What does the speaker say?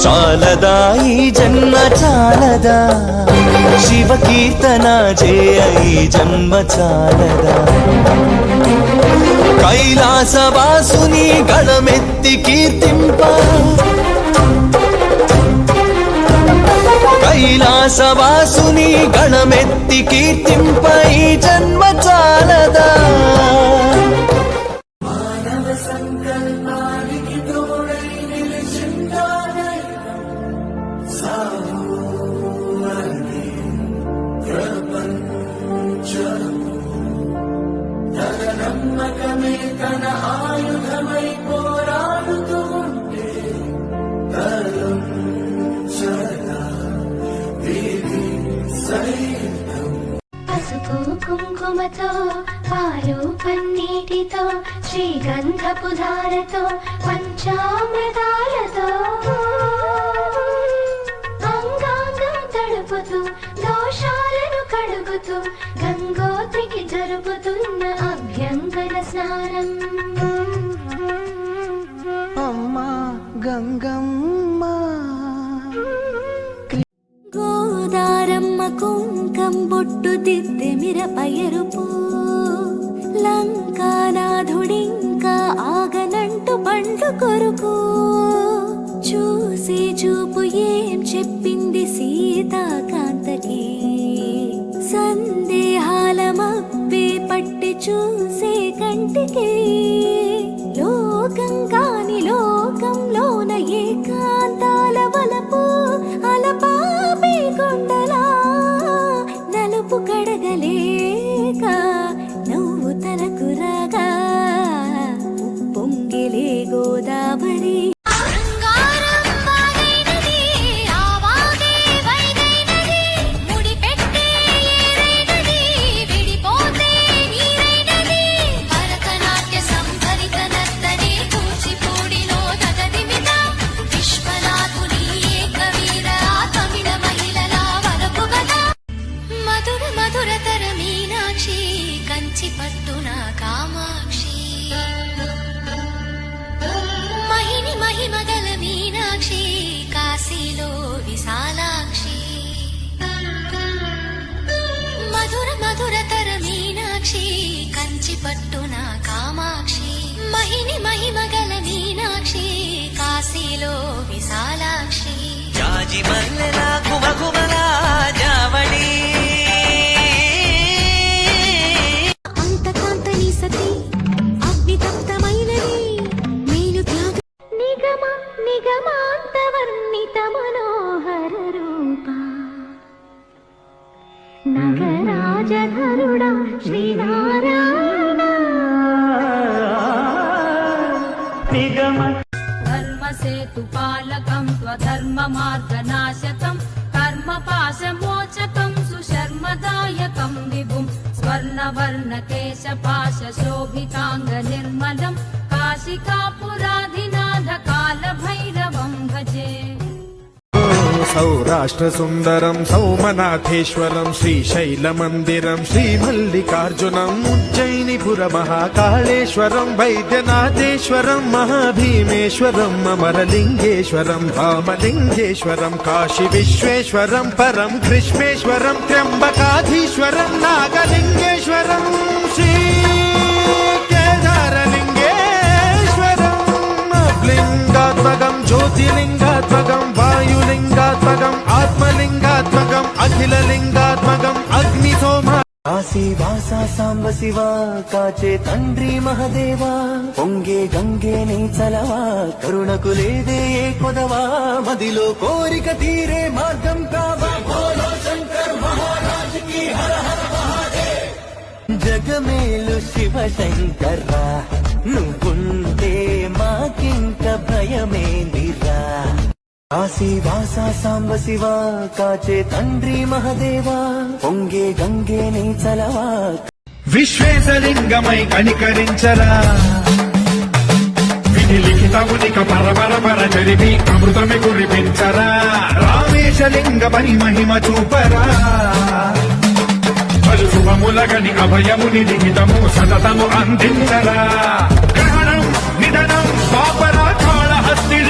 చాలదా ఈ జన్మ చాలదా శివ కీర్తన చేయ ఈ జన్మ చాలదా కైలాసవాసుని గళమెత్తి కీర్తింప కైలాసవాసుని గణమెత్తి కీర్తింప ఈ జన్మ చాలదా మానవ సంకల్పానికి తోడై నిలిచిందానే సాగు అనే ప్రపంచము తన నమ్మకమే తన ఆయుధమై పోరాడుతూ ఉంటే పసుపు కుంకుమతో పాలు పన్నీటితో శ్రీగంధపు ధారతో పంచామృతాలతో అంగాంగం తడుపుతూ దోషాలను కడుగుతూ గంగోత్రికి జరుపుతున్న అభ్యంగన స్నానం అమ్మా గంగమ్మ గోదారమ్మ కుంకం బొట్టు దిద్దె మిరపయరుపు లంకానాథుడింకా ఆగనంటూ పండ్లు కొరుకు చూసి చూపు ఏం చెప్పింది సీతాకాంతకి సందేహాల మప్పే పట్టి చూసే కంటికి లోకం కాని లోకంలోన ఏకాంతాల వలపు అలపాపి కొండలా నలుపు కడగలేక నువ్వు తలకు రాగా పొంగిలే గోదావరి పట్టున కామాక్షి మహిని మహిమగల మీనాక్షి కాశీలో విశాలాక్షి మధుర మధురతర మీనాక్షి కంచి పట్టున కామాక్షి మహిని మహిమగల మీనాక్షి కాశీలో విశాలాక్షి జాజి మల్లెలా కుమకుమలా జావళి నగరాజధరుడా శ్రీనారాయణ ధర్మసేతుపాలకం స్వధర్మ మార్గనాశకం కర్మపాశమోచకం సుశర్మదాయకం విభుం స్వర్ణవర్ణకేశపాశ శోభితాంగ నిర్మలం కాశికాపురాధినాథ కాలభైరవం భజే సౌరాష్ట్ర సుందరం సౌమనాథేశ్వరం శ్రీశైలమందిరం శ్రీమల్లికార్జునం ఉజ్జయినిపుర మహాకాళేశ్వరం వైద్యనాథేశ్వరం మహాభీమేశ్వరం అమరలింగేశ్వరం రామలింగేశ్వరం కాశీ విశ్వేశ్వరం పరం కృష్ణేశ్వరం త్ర్యంబకాధీశ్వరం నాగలింగేశ్వరం శ్రీ కేదారలింగేశ్వరం లింగాత్మకం జ్యోతిలింగాత్మకం వాయులింగాత్మకం ఆత్మలింగాత్మకం అఖిలలింగాత్మకం అగ్ని సోమ కాశీవాస సాంబ శివ కాచే తండ్రి మహదేవా పొంగే గంగే నీ చలవా కరుణకు లేదే ఏ కొదవా మదిలో కోరిక తీరే మార్గం కావా భోలో శంకర్ మహారాజ్ కి హర హర మహాదేవ్ జగమేలు శివ శంకర్రా నువ్వుంటే మాకింక భయమేందిరా కాశీవాస సాంబ శివ కాచే తండ్రి మహదేవా పొంగే గంగే నీ చలవా విశ్వేశలింగమై కనికరించరా విధి లిఖితమునిక పరపర జరిపి అమృతమి కురిపించరా రామేశలింగ పని మహిమ చూపరా పలు శుభములగని అభయముని లిఖితము సతతము అందించరా గ్రహణం నిధనం పాపరా కాళహస్తి